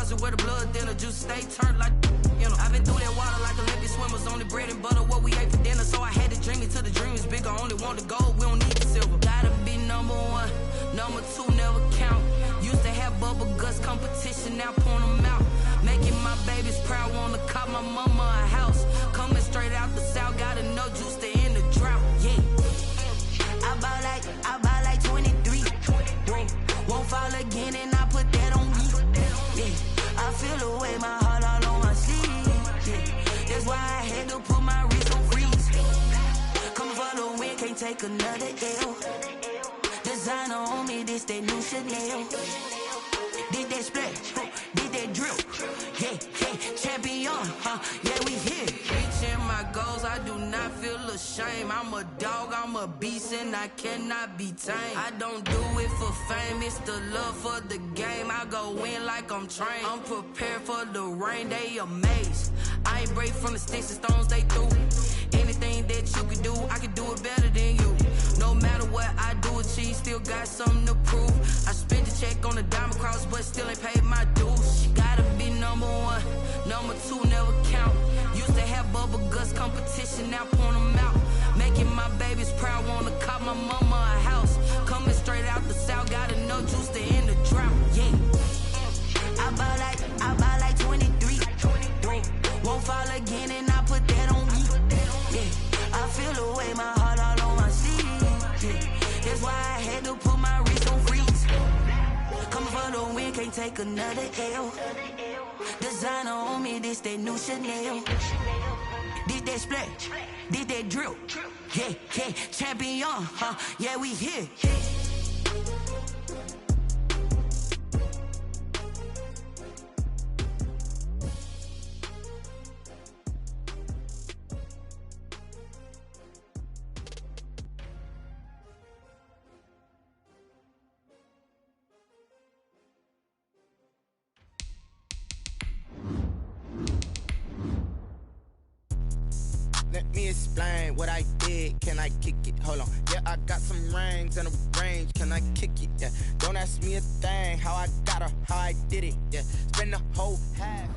pussy where the blood thinner, juice stay turned like, you know. I've been through that water like Olympic swimmers, only bread and butter, what we ate for dinner. So I had to dream it till the dream is bigger, only want the gold, we don't need the silver. Gotta be number one, number two never count. Used to have bubble guts competition, now point them out. Making my babies proud, wanna cop my mama a house. Coming straight out the south, gotta know juice to end the drought, yeah. I buy like 23. Won't fall again and I put that on me. Yeah. I feel the way, my heart all on my sleeve. Yeah. That's why I had to put my wrist on freeze. Coming for the win, can't take another L. Designer on me, this that new Chanel. Did that splash, did that drill. Yeah, yeah, champion, yeah, we here. Reaching my goals, I do not feel ashamed. I'm a dog, I'm a beast, and I cannot be tamed. I don't do it for fame, it's the love for the game. I go in like I'm trained. I'm prepared for the rain, they amazed. I ain't break from the sticks and stones they threw. Anything that you can do, I can do it better than you. No matter what I do, achieve, still got something to prove. I spent the check on the diamond cross, but still ain't paid my dues. Gotta be number one, number two never count. Used to have bubble guts competition, now point them out. Making my babies proud, wanna cop my mama a house. Coming straight out the south, gotta know juice to end the drought, yeah. I buy like 23. Won't fall again and I put that on me. Yeah, I feel the way, my heart all on my sleeve. Yeah, that's why I had to put my wrist on freeze. Coming for the win, can't take another L. Designer on me, this that new Chanel. Did that splash, did that drill. Yeah, yeah, champion, yeah, we here. Let me explain what I did. Can I kick it? Hold on. Yeah, I got some rings and a range. Can I kick it? Yeah. Don't ask me a thing. How I got her, how I did it. Yeah. Spend the whole half.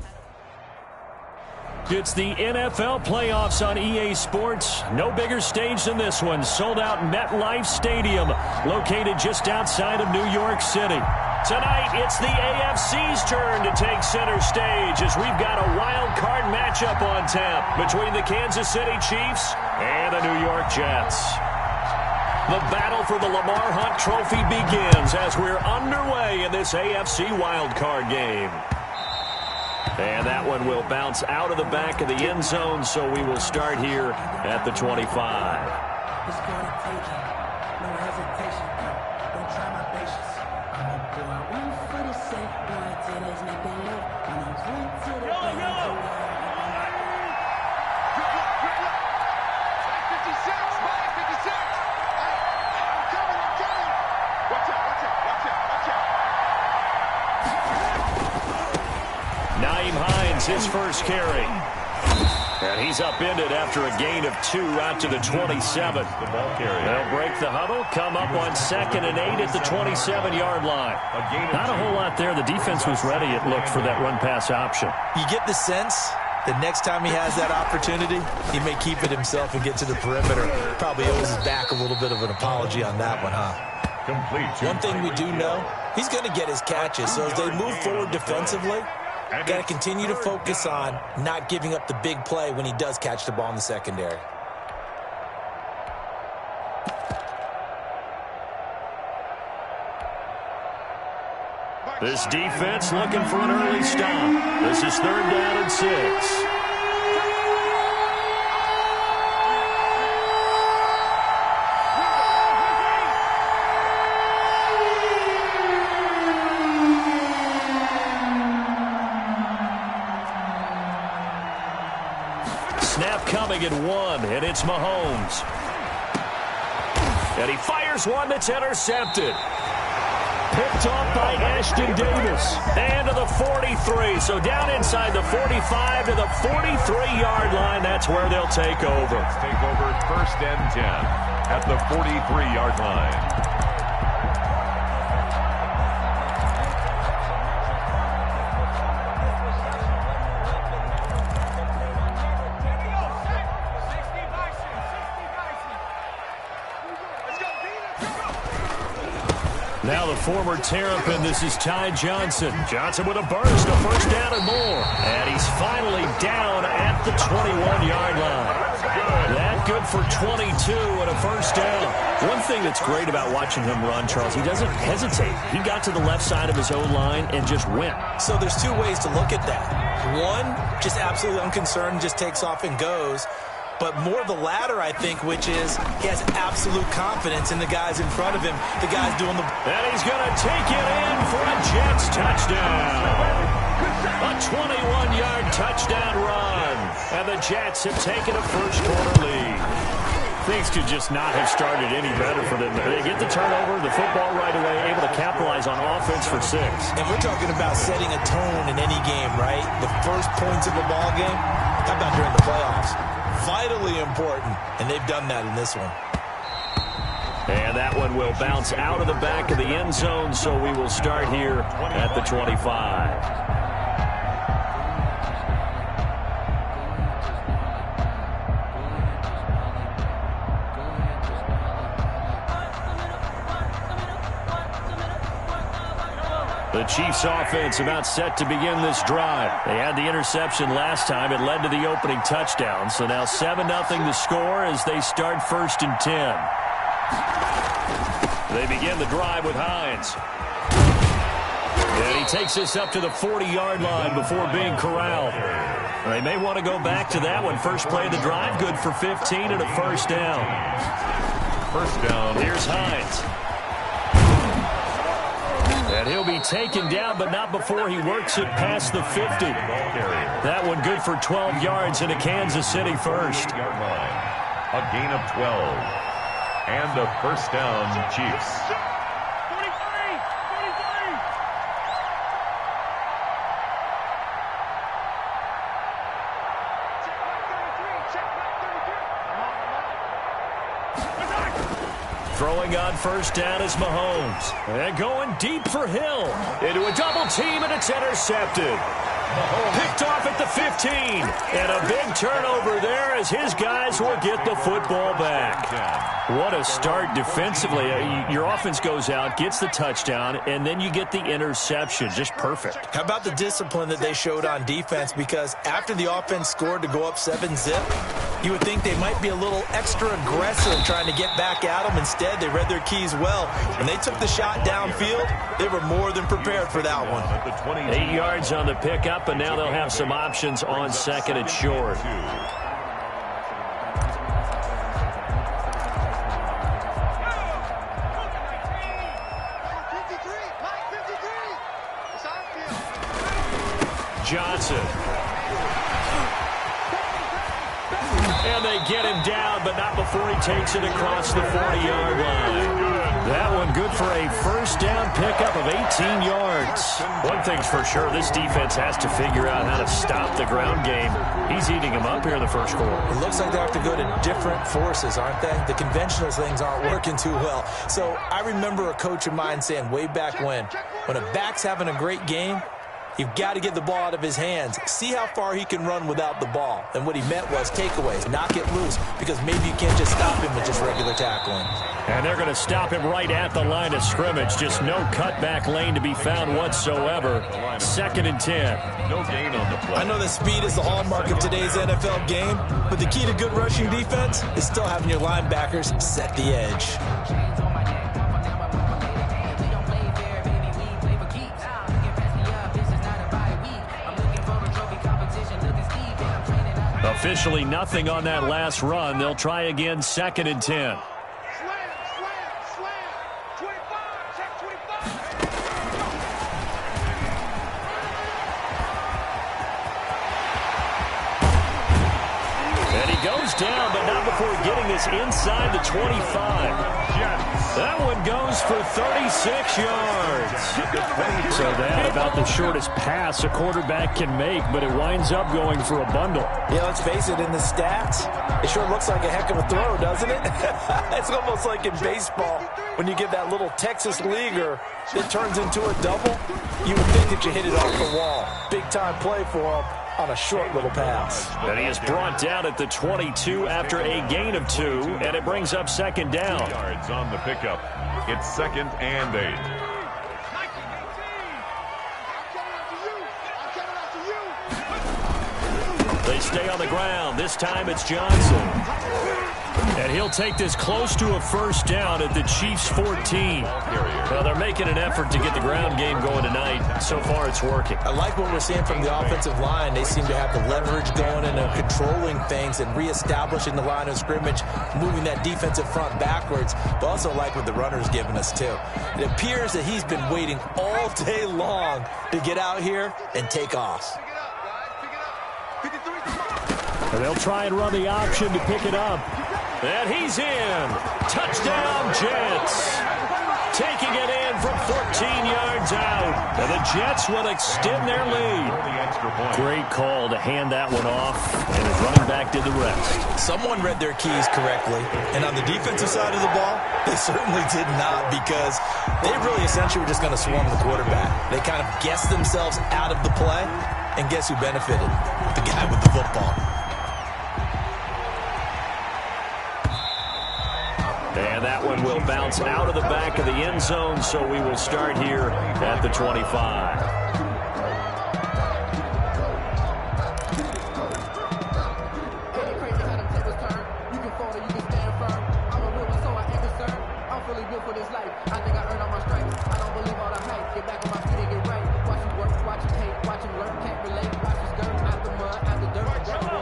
It's the NFL playoffs on EA Sports. No bigger stage than this one. Sold out MetLife Stadium, located just outside of New York City. Tonight, it's the AFC's turn to take center stage as we've got a wild card matchup on tap between the Kansas City Chiefs and the New York Jets. The battle for the Lamar Hunt Trophy begins as we're underway in this AFC wild card game. And that one will bounce out of the back of the end zone, so we will start here at the 25. It's gonna take it. No hesitation. Don't try my patience. I'm a boy, one for the sake, boy, till there's nothing left. I'm a one to the bank. 56, Mike, 56. I'm coming. Watch out. Naeem Hines, his first carry. And he's upended after a gain of 2 out to the 27. They'll break the huddle, come up on 2nd and 8 at the 27-yard line. Not a whole lot there. The defense was ready, it looked, for that run-pass option. You get the sense that next time he has that opportunity, he may keep it himself and get to the perimeter. Probably owes his back a little bit of an apology on that one, huh? One thing we do know, he's going to get his catches. So as they move forward defensively, got to continue to focus on not giving up the big play when he does catch the ball in the secondary. This defense looking for an early stop. This is 3rd down and 6. Snap coming at 1, and it's Mahomes. And he fires one that's intercepted. Picked off by Ashton Davis. And to the 43. So down inside the 45 to the 43-yard line. That's where they'll take over. Take over 1st and 10 at the 43-yard line. Now the former Terrapin, this is Ty Johnson. Johnson with a burst, a first down and more. And he's finally down at the 21-yard line. That good for 22 and a first down. One thing that's great about watching him run, Charles, he doesn't hesitate. He got to the left side of his O-line and just went. So there's two ways to look at that. One, just absolutely unconcerned, just takes off and goes. But more the latter, I think, which is he has absolute confidence in the guys in front of him, the guys doing the... And he's going to take it in for a Jets touchdown. A 21-yard touchdown run. And the Jets have taken a first-quarter lead. Things could just not have started any better for them. They get the turnover, the football right away, able to capitalize on offense for 6. And we're talking about setting a tone in any game, right? The first points of a ball game, how about during the playoffs? Vitally important, and they've done that in this one. And that one will bounce out of the back of the end zone, so we will start here at the 25. The Chiefs offense about set to begin this drive. They had the interception last time. It led to the opening touchdown. So now 7-0 the score as they start 1st and 10. They begin the drive with Hines. And he takes this up to the 40-yard line before being corralled. They may want to go back to that one. First play of the drive, good for 15 and a first down. First down. Here's Hines. And he'll be taken down, but not before he works it past the 50. That one good for 12 yards in a Kansas City first. A gain of 12. And a first down, Chiefs. Throwing on first down is Mahomes. And going deep for Hill. Into a double team, and it's intercepted. Picked off at the 15. And a big turnover there as his guys will get the football back. What a start defensively. Your offense goes out, gets the touchdown, and then you get the interception. Just perfect. How about the discipline that they showed on defense? Because after the offense scored to go up 7-zip, you would think they might be a little extra aggressive trying to get back at them. Instead, they read their keys well. When they took the shot downfield, they were more than prepared for that one. 8 yards on the pickup, and now they'll have some options on 2nd and short. Johnson. And they get him down, but not before he takes it across the 40-yard line. That one good for a first down pickup of 18 yards. One thing's for sure, this defense has to figure out how to stop the ground game. He's eating him up here in the first quarter. It looks like they have to go to different forces, aren't they? The conventional things aren't working too well. So I remember a coach of mine saying way back when a back's having a great game, you've got to get the ball out of his hands. See how far he can run without the ball. And what he meant was takeaways, knock it loose, because maybe you can't just stop him with just regular tackling. And they're going to stop him right at the line of scrimmage. Just no cutback lane to be found whatsoever. 2nd and 10. No gain on the play. I know that speed is the hallmark of today's NFL game, but the key to good rushing defense is still having your linebackers set the edge. Officially nothing on that last run. They'll try again 2nd and 10. And he goes down, but not before getting this inside the 25. That one goes for 36 yards. So that about the shortest pass a quarterback can make, but it winds up going for a bundle. Yeah, let's face it, in the stats, it sure looks like a heck of a throw, doesn't it? It's almost like in baseball, when you get that little Texas leaguer that turns into a double, you would think that you hit it off the wall. Big-time play for him on a short little pass. And he is brought down at the 22 after a gain of 2, and it brings up 2nd down. Yards on the pickup. It's 2nd and 8. stay on the ground. This time it's Johnson. And he'll take this close to a first down at the Chiefs' 14. Well, they're making an effort to get the ground game going tonight. So far, it's working. I like what we're seeing from the offensive line. They seem to have the leverage going and are controlling things and reestablishing the line of scrimmage, moving that defensive front backwards, but also like what the runner's giving us, too. It appears that he's been waiting all day long to get out here and take off. And they'll try and run the option to pick it up. And he's in. Touchdown, Jets. Taking it in from 14 yards out. And the Jets will extend their lead. Great call to hand that one off. And his running back did the rest. Someone read their keys correctly. And on the defensive side of the ball, they certainly did not, because they really essentially were just going to swarm the quarterback. They kind of guessed themselves out of the play. And guess who benefited? The guy with the football. And that one will bounce out of the back of the end zone, so we will start here at the 25.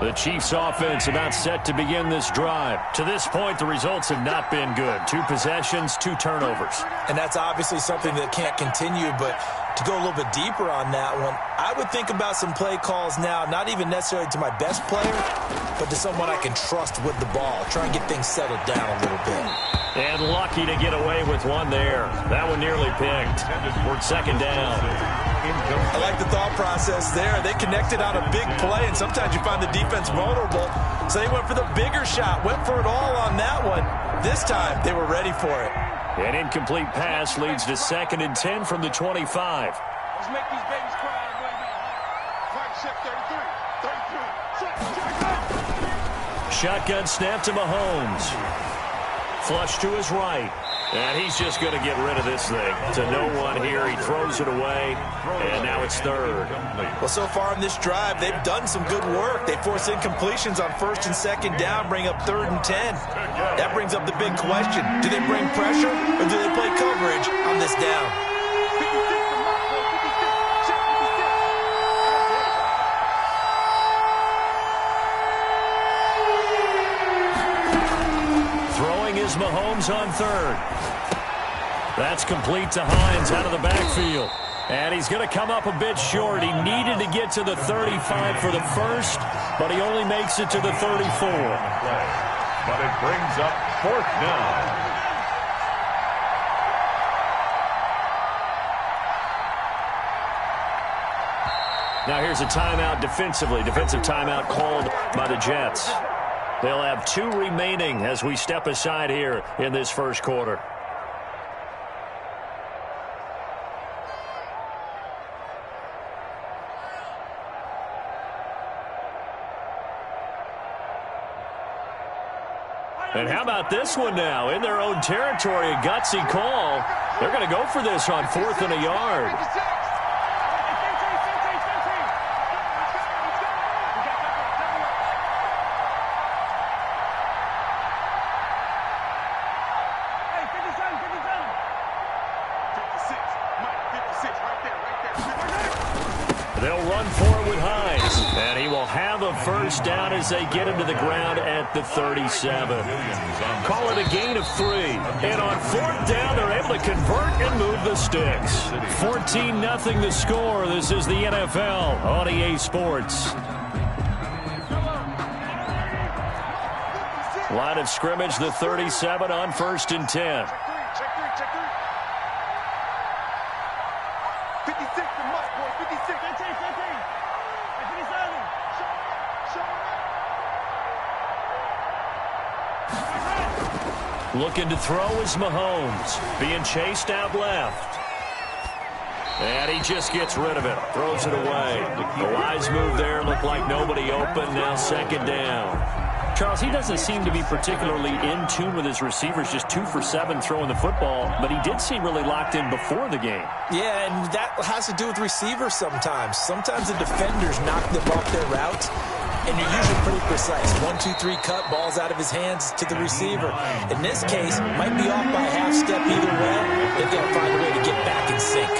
The Chiefs offense about set to begin this drive. To this point, the results have not been good. 2 possessions, 2 turnovers. And that's obviously something that can't continue, but to go a little bit deeper on that one, I would think about some play calls now, not even necessarily to my best player, but to someone I can trust with the ball. Try and get things settled down a little bit. And lucky to get away with one there. That one nearly picked. For second down. I like the thought process there. They connected on a big play, and sometimes you find the defense vulnerable. So they went for the bigger shot, went for it all on that one. This time, they were ready for it. An incomplete pass leads to 2nd and 10 from the 25. Let's make these babies cry. Flag check 33. Shotgun snap to Mahomes. Flush to his right. And he's just going to get rid of this thing. To no one here. He throws it away. And now it's 3rd. Well, so far in this drive, they've done some good work. They force incompletions on 1st and 2nd down, bring up 3rd and 10. That brings up the big question. Do they bring pressure, or do they play coverage on this down? Is Mahomes on 3rd. That's complete to Hines out of the backfield. And he's going to come up a bit short. He needed to get to the 35 for the first, but he only makes it to the 34. But it brings up 4th down. Now here's a timeout defensively. Defensive timeout called by the Jets. They'll have 2 remaining as we step aside here in this first quarter. And how about this one now? In their own territory, a gutsy call. They're going to go for this on 4th and a yard. They'll run for it with Hines. And he will have a first down as they get him to the ground at the 37. Call it a gain of 3. And on 4th down, they're able to convert and move the sticks. 14-0 the score. This is the NFL on EA Sports. Line of scrimmage, the 37 on 1st and 10. Looking to throw is Mahomes. Being chased out left. And he just gets rid of it. Throws it away. The wise move there. Looked like nobody open. Now 2nd down. Charles, he doesn't seem to be particularly in tune with his receivers. Just 2 for 7 throwing the football. But he did seem really locked in before the game. Yeah, and that has to do with receivers sometimes. Sometimes the defenders knock them off their routes. and you're usually pretty precise. 1, 2, 3 cut, balls out of his hands to the receiver. In this case, might be off by a half step either way. They've got to find a way to get back in sync.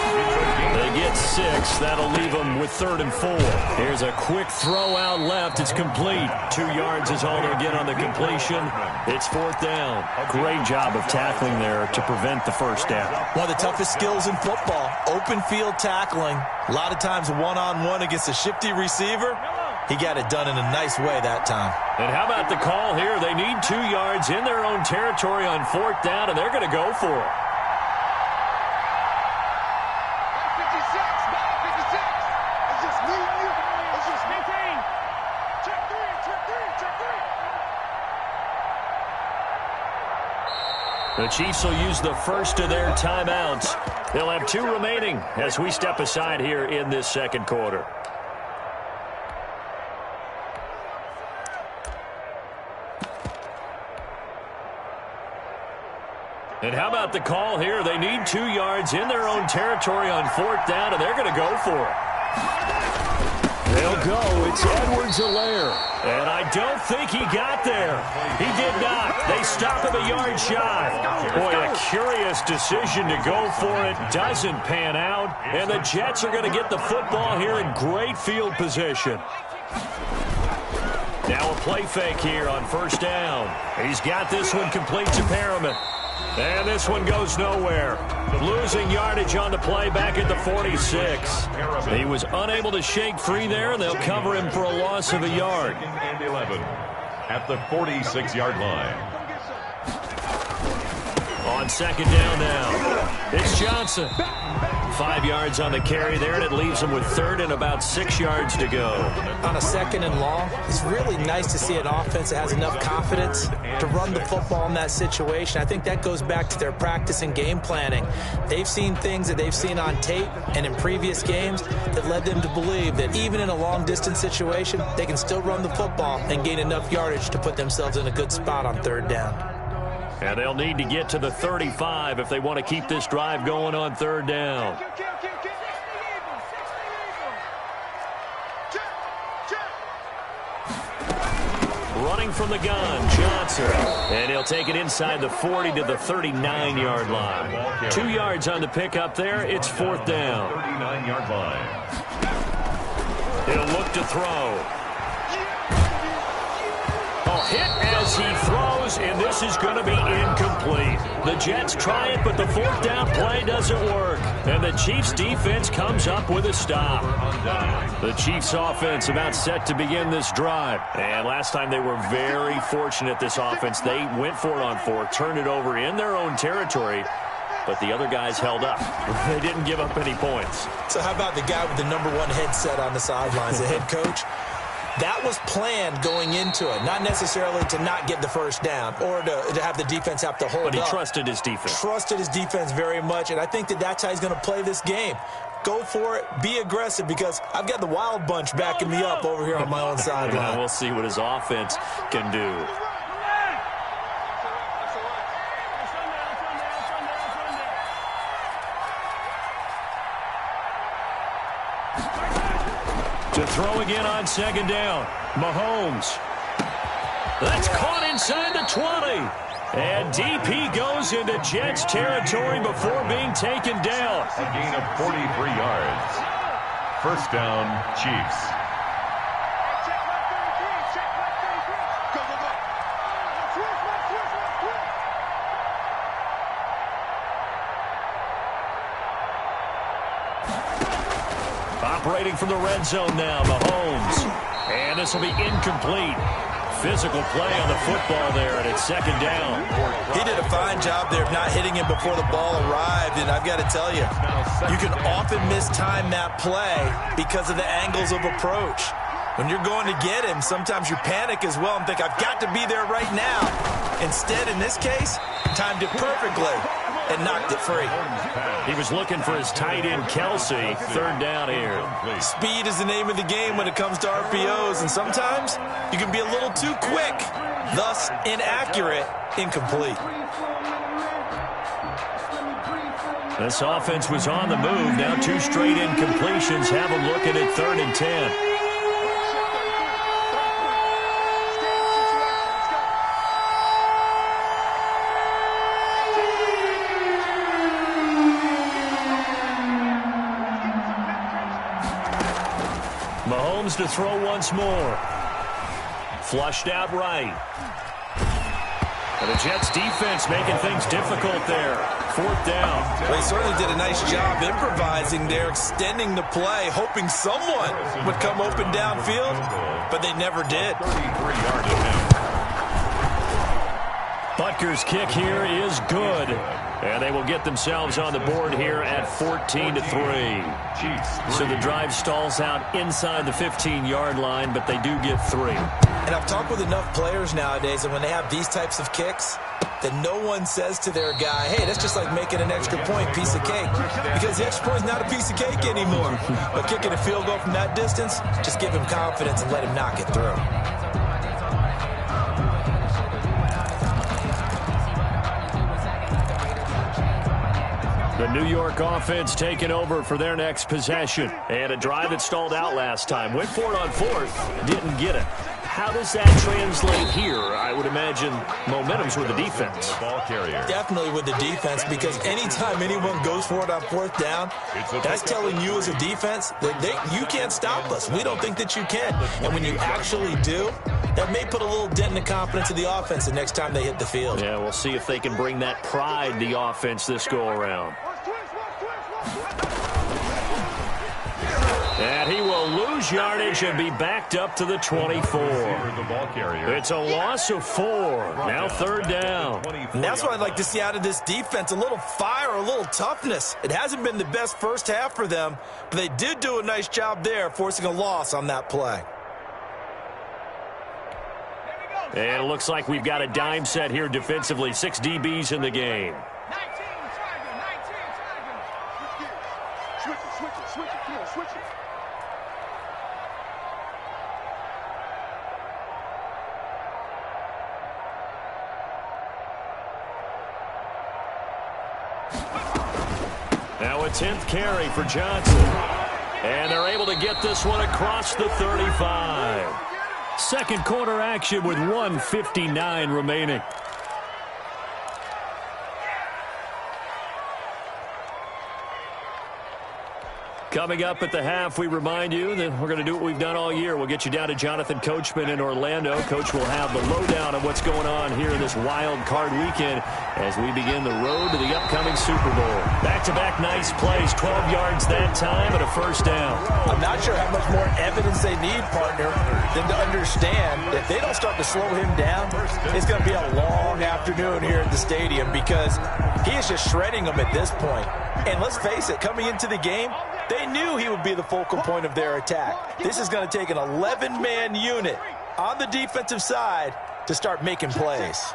They get 6. That'll leave them with 3rd and 4. Here's a quick throw out left. It's complete. 2 yards is all they'll get on the completion. It's 4th down. Great job of tackling there to prevent the first down. One of the toughest skills in football, open field tackling. A lot of times one-on-one against a shifty receiver. He got it done in a nice way that time. And how about the call here? They need 2 yards in their own territory on 4th down, and they're going to go for it. The Chiefs will use the first of their timeouts. They'll have 2 remaining as we step aside here in this second quarter. And how about the call here? They need 2 yards in their own territory on 4th down, and they're going to go for it. They'll go. It's Edwards-Helaire. And I don't think he got there. He did not. They stop him a yard shy. Boy, a curious decision to go for it. Doesn't pan out. And the Jets are going to get the football here in great field position. Now a play fake here on 1st down. He's got this one complete to Perriman. And this one goes nowhere. Losing yardage on the play back at the 46. He was unable to shake free there, and they'll cover him for a loss of a yard. And 11 at the 46-yard line. On 2nd down now, it's Johnson. 5 yards on the carry there, and it leaves him with 3rd and about 6 yards to go. On a 2nd and long, it's really nice to see an offense that has enough confidence to run the football in that situation. I think that goes back to their practice and game planning. They've seen things that they've seen on tape and in previous games that led them to believe that even in a long-distance situation, they can still run the football and gain enough yardage to put themselves in a good spot on 3rd down. And they'll need to get to the 35 if they want to keep this drive going on 3rd down. Running from the gun, Johnson. And he'll take it inside the 40 to the 39-yard line. 2 yards on the pickup there. It's 4th down. 39-yard line. He'll look to throw. Hit as he throws, and this is going to be incomplete. The Jets try it, but the 4th down play doesn't work. And the Chiefs defense comes up with a stop. The Chiefs offense about set to begin this drive. And last time they were very fortunate, this offense. They went for it on 4th, turned it over in their own territory, but the other guys held up. They didn't give up any points. So how about the guy with the number 1 headset on the sidelines, the head coach? That was planned going into it, not necessarily to not get the first down or to have the defense have to hold up. But he trusted his defense. Trusted his defense very much, and I think that's how he's going to play this game. Go for it, be aggressive, because I've got the wild bunch backing me up over here on my own sideline. We'll see what his offense can do. To throw again on 2nd down. Mahomes. That's caught inside the 20. And DP goes into Jets territory before being taken down. A gain of 43 yards. 1st down, Chiefs. Operating from the red zone now, Mahomes. And this will be incomplete. Physical play on the football there, and it's 2nd down. He did a fine job there of not hitting him before the ball arrived, and I've got to tell you, you can often mistime that play because of the angles of approach. When you're going to get him, sometimes you panic as well and think, I've got to be there right now. Instead, in this case, timed it perfectly and knocked it free. He was looking for his tight end, Kelsey. 3rd down here. Speed is the name of the game when it comes to RPOs, and sometimes you can be a little too quick, thus inaccurate, incomplete. This offense was on the move. Now 2 straight incompletions have them looking at 3rd and 10. Mahomes to throw once more. Flushed out right. And the Jets defense making things difficult there. 4th down. Well, he certainly did a nice job improvising there, extending the play, hoping someone would come open downfield, but they never did. 33-yard attempt. Butker's kick here is good. And they will get themselves on the board here at 14-3. So the drive stalls out inside the 15-yard line, but they do get 3. And I've talked with enough players nowadays that when they have these types of kicks, that no one says to their guy, hey, that's just like making an extra point, piece of cake. Because the extra point is not a piece of cake anymore. But kicking a field goal from that distance, just give him confidence and let him knock it through. The New York offense taking over for their next possession. And a drive that stalled out last time. Went for it on 4th. Didn't get it. How does that translate here? I would imagine momentum's with the defense. Ball carrier. Definitely with the defense, because anytime anyone goes for it on 4th down, that's telling you as a defense that you can't stop us. We don't think that you can. And when you actually do, that may put a little dent in the confidence of the offense the next time they hit the field. Yeah, we'll see if they can bring that pride, the offense, this go-around. And he will lose yardage and be backed up to the 24. It's a loss of 4. Now 3rd down. And that's what I'd like to see out of this defense. A little fire, a little toughness. It hasn't been the best first half for them, but they did do a nice job there, forcing a loss on that play. And it looks like we've got a dime set here defensively. 6 DBs in the game. Now a 10th carry for Johnson. And they're able to get this one across the 35. Second quarter action with 1:59 remaining. Coming up at the half, we remind you that we're going to do what we've done all year. We'll get you down to Jonathan Coachman in Orlando. Coach will have the lowdown of what's going on here in this wild card weekend as we begin the road to the upcoming Super Bowl. Back-to-back nice plays, 12 yards that time and a first down. I'm not sure how much more evidence they need, partner, than to understand if they don't start to slow him down, it's going to be a long afternoon here at the stadium because he is just shredding them at this point. And let's face it, coming into the game, they knew he would be the focal point of their attack. This is going to take an 11-man unit on the defensive side to start making plays.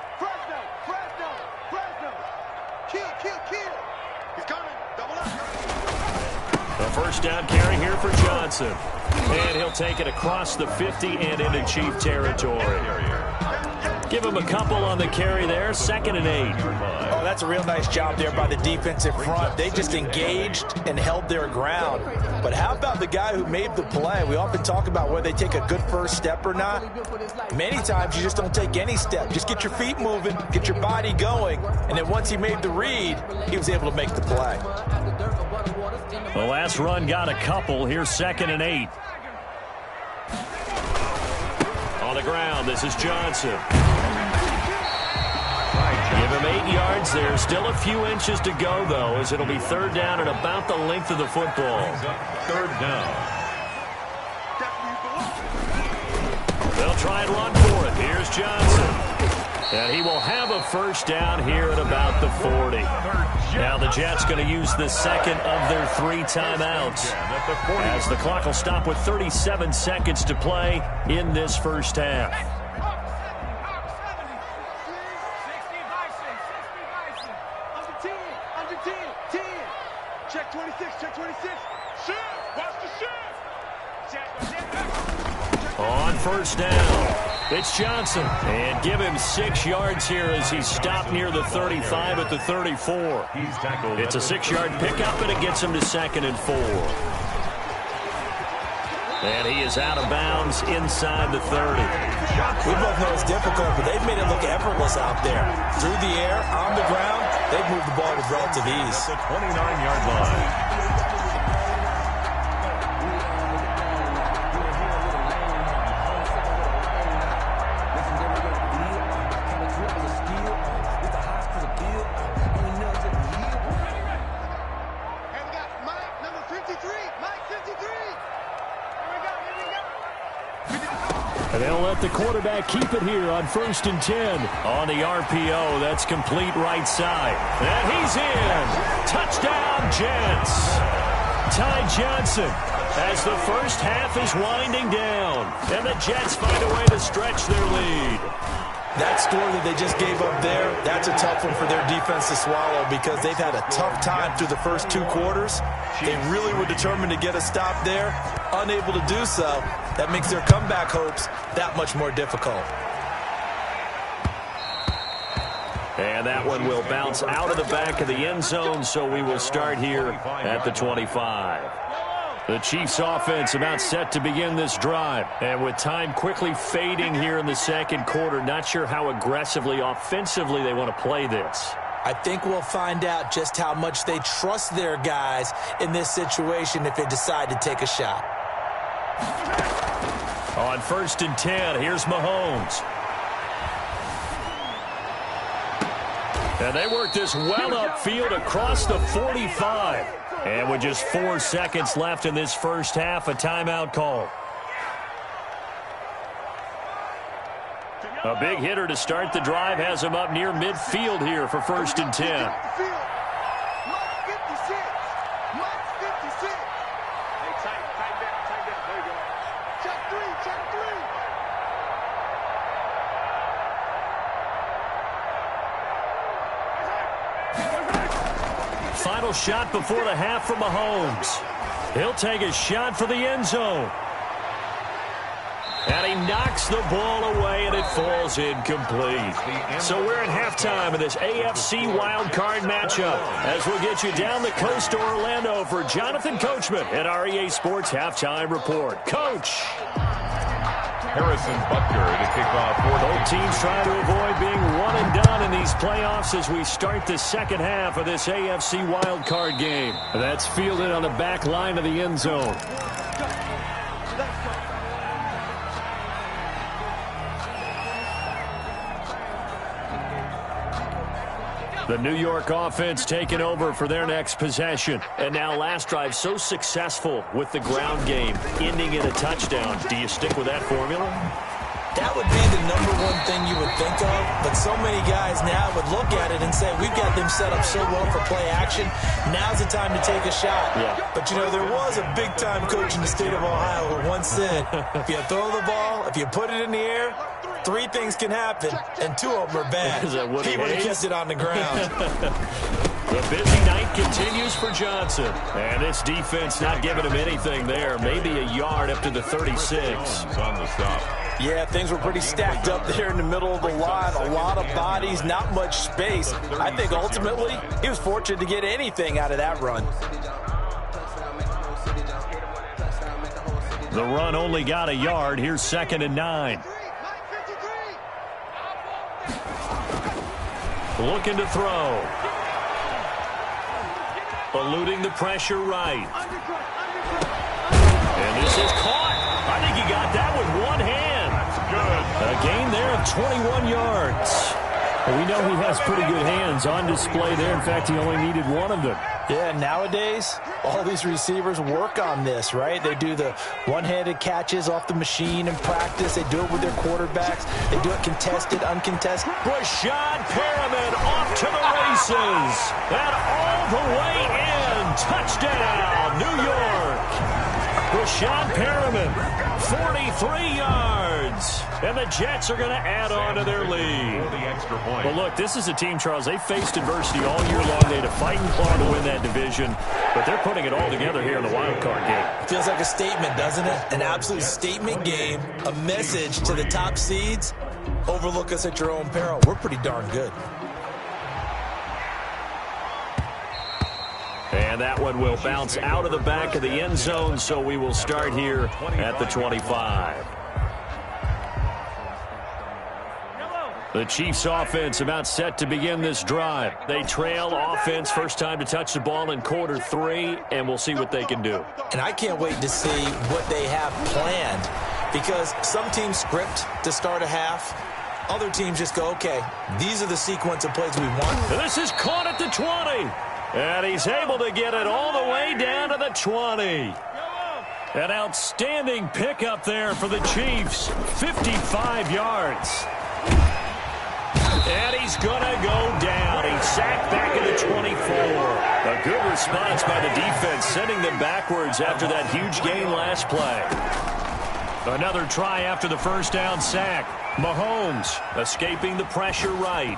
A first down carry here for Johnson. And he'll take it across the 50 and into Chief territory. Give him a couple on the carry there. 2nd and 8. Oh, that's a real nice job there by the defensive front. They just engaged and held their ground. But how about the guy who made the play? We often talk about whether they take a good first step or not. Many times you just don't take any step. Just get your feet moving, get your body going, and then once he made the read, he was able to make the play. The last run got a couple. Here's 2nd and 8. On the ground, this is Johnson. Give him 8 yards there. Still a few inches to go, though, as it'll be 3rd down and about the length of the football. 3rd down. They'll try and run for it. Here's Johnson. And he will have a first down here at about the 40. Now the Jets going to use the second of their 3 timeouts as the clock will stop with 37 seconds to play in this first half. Check 26, check 26. Shift, watch the shift. On first down, it's Johnson. And give him 6 yards here as he's stopped near the 35 at the 34. It's a 6-yard pickup, and it gets him to 2nd and 4. And he is out of bounds inside the 30. We both know it's difficult, but they've made it look effortless out there. Through the air, on the ground, they've moved the ball with relative ease. The 29-yard line. And they'll let the quarterback keep it here on 1st and 10. On the RPO, that's complete right side. And he's in. Touchdown, Jets. Ty Johnson as the first half is winding down. And the Jets find a way to stretch their lead. That score that they just gave up there, that's a tough one for their defense to swallow because they've had a tough time through the first 2 quarters. They really were determined to get a stop there, unable to do so. That makes their comeback hopes that much more difficult. And that one will bounce out of the back of the end zone, so we will start here at the 25. The Chiefs offense about set to begin this drive. And with time quickly fading here in the second quarter, not sure how aggressively, offensively they want to play this. I think we'll find out just how much they trust their guys in this situation if they decide to take a shot. On 1st and 10, here's Mahomes. And they work this well upfield across the 45. And with just 4 seconds left in this first half, a timeout call. A big hitter to start the drive has him up near midfield here for 1st and 10. Final shot before the half from Mahomes. He'll take a shot for the end zone. And he knocks the ball away, and it falls incomplete. So we're in halftime of this AFC wildcard matchup as we'll get you down the coast to Orlando for Jonathan Coachman at our EA Sports Halftime Report. Coach. Harrison Butker to kick off. Both teams trying to avoid being one and done in these playoffs as we start the second half of this AFC wildcard game. That's fielded on the back line of the end zone. The New York offense taking over for their next possession. And now last drive so successful with the ground game, ending in a touchdown. Do you stick with that formula? That would be the #1 thing you would think of, but so many guys now would look at it and say, we've got them set up so well for play action, now's the time to take a shot. Yeah. But, you know, there was a big-time coach in the state of Ohio who once said, if you throw the ball, if you put it in the air, 3 things can happen, and 2 of them are bad. He would have kept it on the ground. The busy night continues for Johnson. And this defense not giving him anything there. Maybe a yard up to the 36. On the stop. Yeah, things were pretty stacked up there in the middle of the line. A lot of bodies, not much space. I think ultimately he was fortunate to get anything out of that run. The run only got a yard. Here's 2nd and 9. Looking to throw. Eluding the pressure right. And this is caught. I think he got that with one hand. That's good. A gain there of 21 yards. Well, we know he has pretty good hands on display there. In fact, he only needed one of them. Yeah, nowadays, all these receivers work on this, right? They do the one-handed catches off the machine in practice. They do it with their quarterbacks. They do it contested, uncontested. Rashad Perriman off to the races. And all the way in. Touchdown, New York. Rashad Perriman, 43 yards. And the Jets are going to add on to their lead. Well, look, this is a team, Charles, they faced adversity all year long. They had to fight and claw to win that division, but they're putting it all together here in the wild card game. Feels like a statement, doesn't it? An absolute statement game, a message to the top seeds. Overlook us at your own peril. We're pretty darn good. And that one will bounce out of the back of the end zone, so we will start here at the 25. The Chiefs offense about set to begin this drive. They trail offense, first time to touch the ball in quarter 3, and we'll see what they can do. And I can't wait to see what they have planned, because some teams script to start a half. Other teams just go, okay, these are the sequence of plays we want. And this is caught at the 20. And he's able to get it all the way down to the 20. An outstanding pickup there for the Chiefs. 55 yards. And he's going to go down. He's sacked back at the 24. A good response by the defense, sending them backwards after that huge gain last play. Another try after the first down sack. Mahomes escaping the pressure right.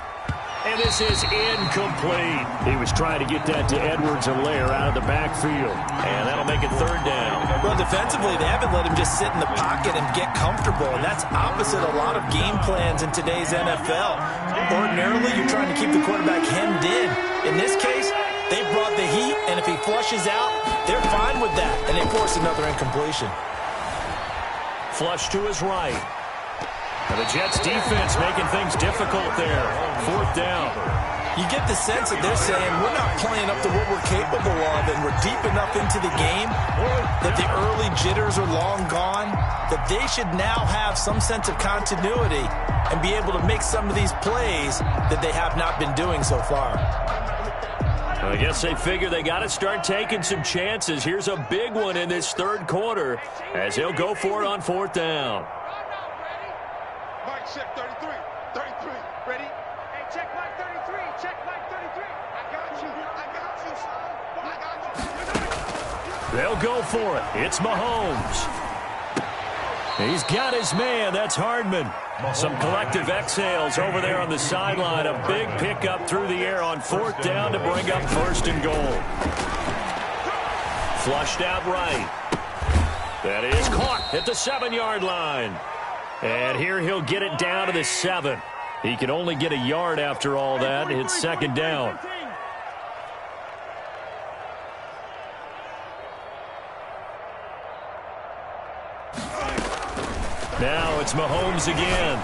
And this is incomplete. He was trying to get that to Edwards-Helaire out of the backfield. And that'll make it third down. Well, defensively, they haven't let him just sit in the pocket and get comfortable. And that's opposite a lot of game plans in today's NFL. Ordinarily, you're trying to keep the quarterback hemmed in. In this case, they brought the heat, and if he flushes out, they're fine with that. And they force another incompletion. Flush to his right. And the Jets defense making things difficult there. Fourth down. You get the sense that they're saying we're not playing up to what we're capable of, and we're deep enough into the game that the early jitters are long gone, that they should now have some sense of continuity and be able to make some of these plays that they have not been doing so far. I guess they figure they got to start taking some chances. Here's a big one in this third quarter as he'll go for it on fourth down. Mike, check 33. 33. Ready? Hey, check Mike 33. Check Mike 33. I got you. I got you, son. I got you. They'll go for it. It's Mahomes. He's got his man. That's Hardman. Some collective exhales over there on the sideline. A big pickup through the air on fourth down to bring up first and goal. Flushed out right. That is caught at the 7-yard line. And here he'll get it down to the 7. He can only get a yard after all that. It's second down. Now it's Mahomes again.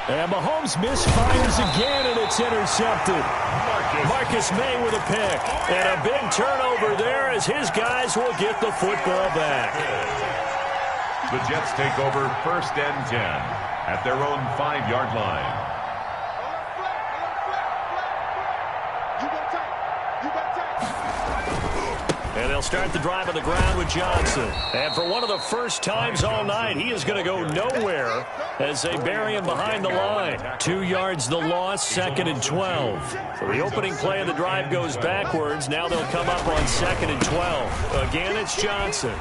And Mahomes misfires again, and it's intercepted. Marcus May with a pick. And a big turnover there as his guys will get the football back. The Jets take over first and 10 at their own 5-yard line. And they'll start the drive on the ground with Johnson. And for one of the first times all night, he is going to go nowhere as they bury him behind the line. 2 yards the loss, second and 12. So the opening play of the drive goes backwards. Now they'll come up on second and 12. Again, it's Johnson.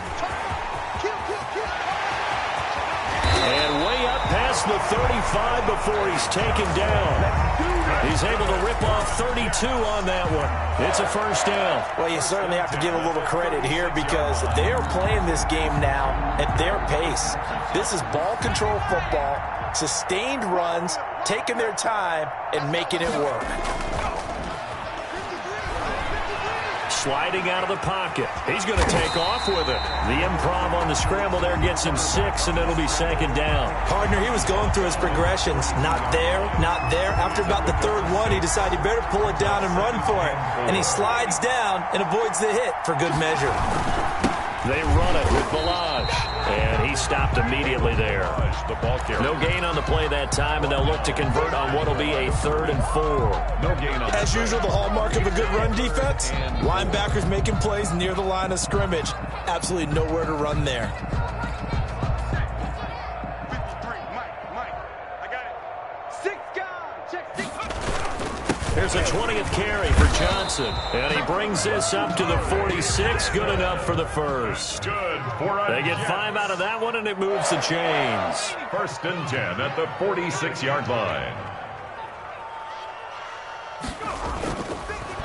And way up past the 35 before he's taken down. He's able to rip off 32 on that one. It's a first down. Well, you certainly have to give a little credit here because they are playing this game now at their pace. This is ball control football, sustained runs, taking their time, and making it work. Sliding out of the pocket. He's going to take off with it. The improv on the scramble there gets him 6, and it'll be second down. Partner, he was going through his progressions. Not there, not there. After about the third one, he decided he better pull it down and run for it. And he slides down and avoids the hit for good measure. They run it with Balaj, and he stopped immediately there. No gain on the play that time, and they'll look to convert on what will be a 3rd and 4. No gain on As usual, the hallmark of a good run defense, linebackers making plays near the line of scrimmage. Absolutely nowhere to run there. 53. Mike. I got it. 6 guys. Check 6. Here's a 20th carry for Johnson. And he brings this up to the 46. Good enough for the first. Good for They get 5 out of that one, and it moves the chains. First and 10 at the 46-yard line.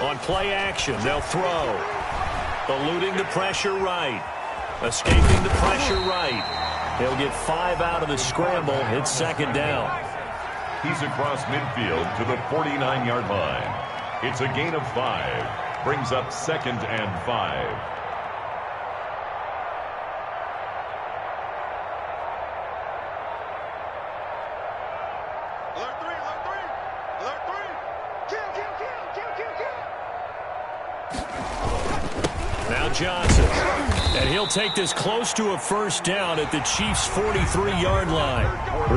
On play action, they'll throw. Eluding the pressure right. Escaping the pressure right. He'll get 5 out of the scramble. It's second down. He's across midfield to the 49-yard line. It's a gain of 5. Brings up second and 5. Alert 3. Alert 3. Kill. Now Johnson. And he'll take this close to a first down at the Chiefs' 43-yard line.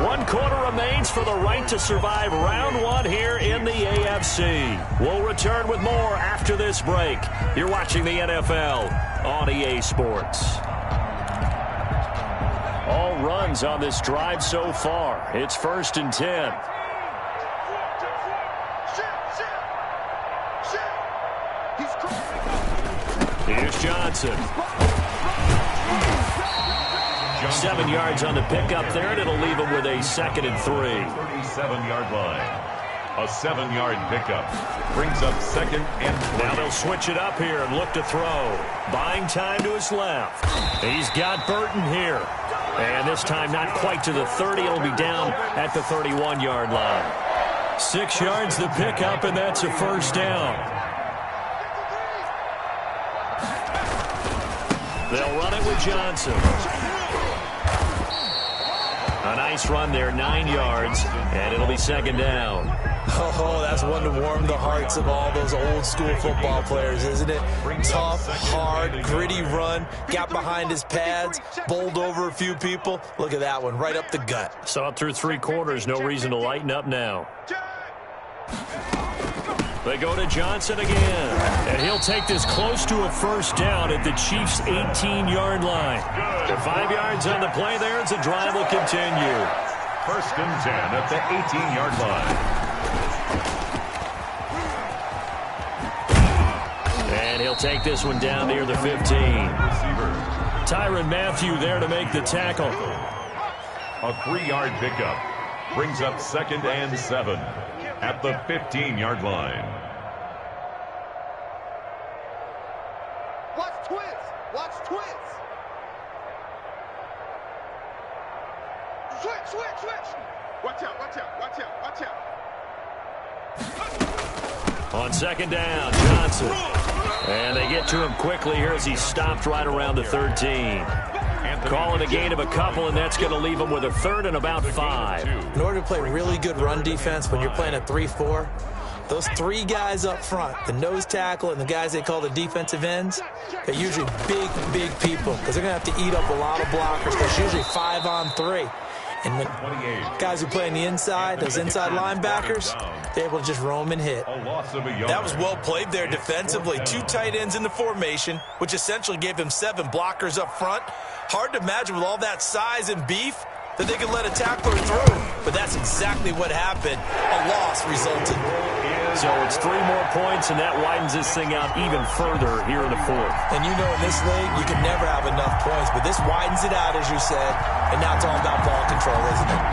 1 quarter remains for the right to survive round 1 here in the AFC. We'll return with more after this break. You're watching the NFL on EA Sports. runs on this drive so far. It's 1st and 10. Here's Johnson. 7 yards on the pickup there, and it'll leave him with a 2nd and 3. 37-yard line. A 7-yard pickup brings up 2nd and 3. Now they'll switch it up here and look to throw. Buying time to his left. He's got Burton here. And this time not quite to the 30. It'll be down at the 31-yard line. 6 yards the pickup, and that's a 1st down. They'll run it with Johnson. A nice run there, 9 yards, and it'll be 2nd down. Oh, that's one to warm the hearts of all those old school football players, isn't it? Tough, hard, gritty run, got behind his pads, bowled over a few people. Look at that one, right up the gut. Saw it through 3 quarters, no reason to lighten up now. They go to Johnson again, and he'll take this close to a 1st down at the Chiefs' 18-yard line. 5 yards on the play there as the drive will continue. 1st and 10 at the 18-yard line. And he'll take this one down near the 15. Tyrann Mathieu there to make the tackle. A 3-yard pickup brings up 2nd and 7 at the 15-yard line. Watch twins. Watch twins. Switch. Watch out. On 2nd down, Johnson. And they get to him quickly here as he's stopped right around the 13. Calling a gain of a couple, and that's going to leave him with a 3rd and about 5. In order to play really good run defense when you're playing a 3-4, those 3 guys up front, the nose tackle and the guys they call the defensive ends, they're usually big people because they're going to have to eat up a lot of blockers. There's usually 5 on 3. And when guys who play on the inside, those inside linebackers, they're able to just roam and hit. That was well played there defensively. 2 tight ends in the formation, which essentially gave them 7 blockers up front. Hard to imagine with all that size and beef that they could let a tackler through. But that's exactly what happened. A loss resulted. So it's 3 more points, and that widens this thing out even further here in the 4th. And you know in this league, you can never have enough points. But this widens it out, as you said. And now it's all about ball control, isn't it?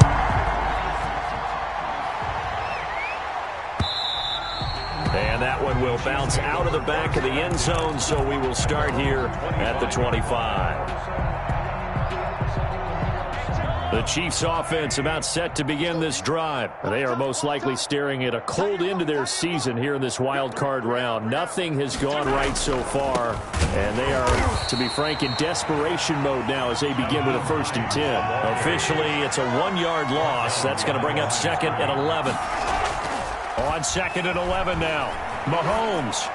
And that one will bounce out of the back of the end zone, so we will start here at the 25. The Chiefs offense about set to begin this drive. They are most likely staring at a cold end to their season here in this wild card round. Nothing has gone right so far, and they are, to be frank, in desperation mode now as they begin with a 1st and 10. Officially, it's a 1-yard loss. That's going to bring up 2nd and 11. On 2nd and 11 now, Mahomes.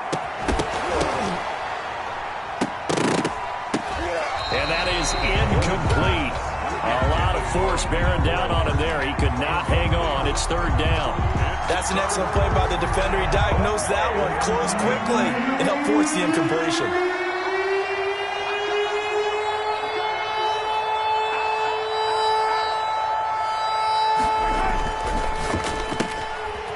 And that is incomplete. A lot of force bearing down on him there. He could not hang on. It's 3rd down. That's an excellent play by the defender. He diagnosed that one, closed quickly, and helped force the incompletion.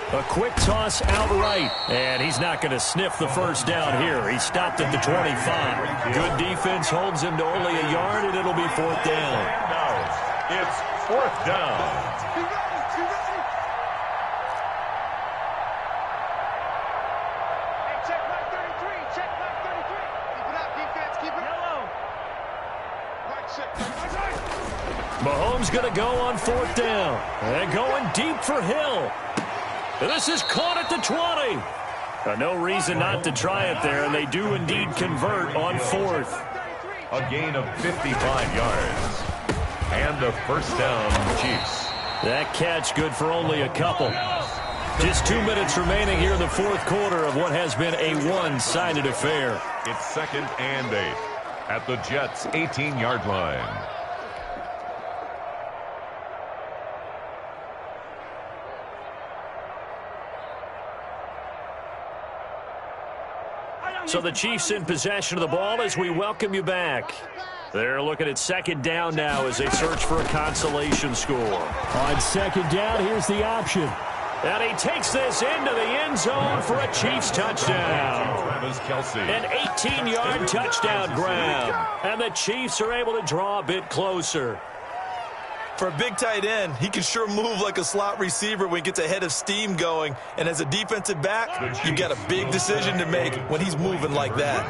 A quick toss outright, and he's not going to sniff the 1st down here. He stopped at the 25. Good defense holds him to only a yard, and it'll be 4th down. It's 4th down. Be ready. Hey, check mark 33. Check mark 33. Keep it up, defense. Keep it up. Right check. Mahomes going to go on 4th down. And going deep for Hill. This is caught at the 20. No reason not to try it there, and they do indeed convert on 4th. A gain of 55 yards. And a 1st down, Chiefs. That catch good for only a couple. Just 2 minutes remaining here in the 4th quarter of what has been a one-sided affair. It's 2nd and 8 at the Jets' 18-yard line. So the Chiefs in possession of the ball as we welcome you back. They're looking at second down now as they search for a consolation score. On second down, here's the option. And he takes this into the end zone for a Chiefs touchdown. An 18-yard touchdown grab. And the Chiefs are able to draw a bit closer. For a big tight end, he can sure move like a slot receiver when he gets a head of steam going. And as a defensive back, you've got a big decision to make when he's moving like that.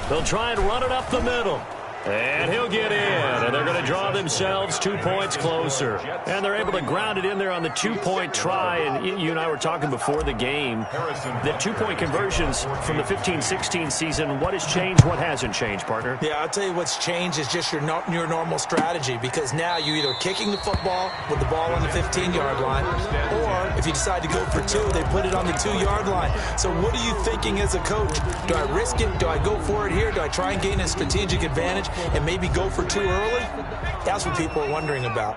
They'll try and run it up the middle. And he'll get in, and they're going to draw themselves 2 points closer. And they're able to ground it in there on the two-point try. And you and I were talking before the game that two-point conversions from the 15-16 season, what has changed, what hasn't changed, partner? Yeah, I'll tell you what's changed is just your normal strategy, because now you're either kicking the football with the ball on the 15-yard line, or if you decide to go for two, they put it on the 2-yard line. So what are you thinking as a coach? Do I risk it? Do I go for it here? Do I try and gain a strategic advantage and maybe go for too early? That's what people are wondering about.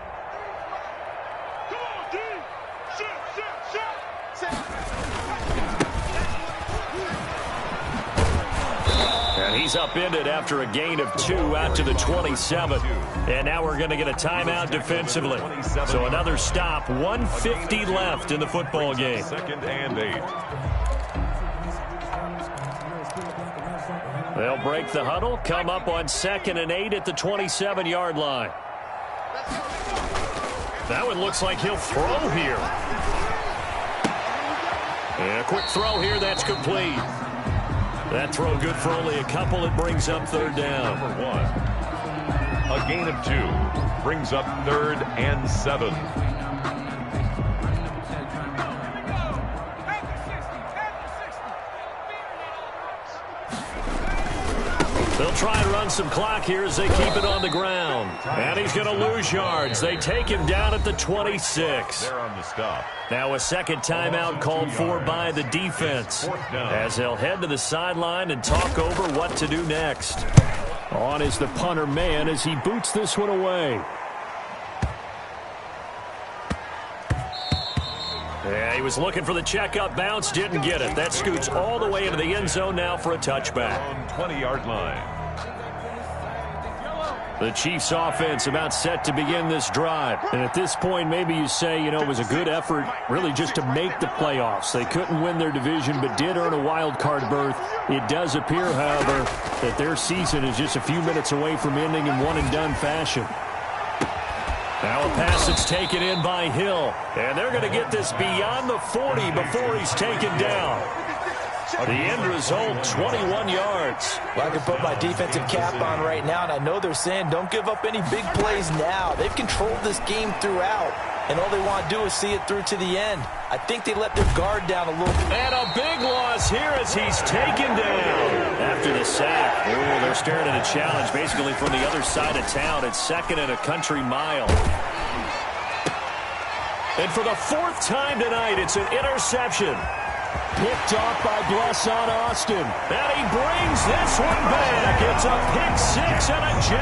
And he's upended after a gain of 2 out to the 27. And now we're going to get a timeout defensively. So another stop, 1:50 left in the football game. 2nd and 8. They'll break the huddle, come up on 2nd and 8 at the 27-yard line. That one looks like he'll throw here. And a quick throw here, that's complete. That throw good for only a couple. It brings up 3rd down. Number 1. A gain of 2 brings up 3rd and 7. They'll try and run some clock here as they keep it on the ground. And he's going to lose yards. They take him down at the 26. They're on the stop. Now a second timeout called for by the defense as they'll head to the sideline and talk over what to do next. On is the punter man as he boots this one away. Yeah, he was looking for the checkup bounce, didn't get it. That scoots all the way into the end zone now for a touchback. On 20-yard line. The Chiefs offense about set to begin this drive. And at this point, maybe you say, it was a good effort really just to make the playoffs. They couldn't win their division but did earn a wild card berth. It does appear, however, that their season is just a few minutes away from ending in one-and-done fashion. Now a pass that's taken in by Hill. And they're going to get this beyond the 40 before he's taken down. The end result, 21 yards. Well, I can put my defensive cap on right now, and I know they're saying don't give up any big plays now. They've controlled this game throughout, and all they want to do is see it through to the end. I think they let their guard down a little bit. And a big loss here as he's taken down. After the sack, they're staring at a challenge basically from the other side of town. It's 2nd and a country mile. And for the 4th time tonight, it's an interception. Picked off by Blesson Austin. And he brings this one back. It's a pick 6 and a jack.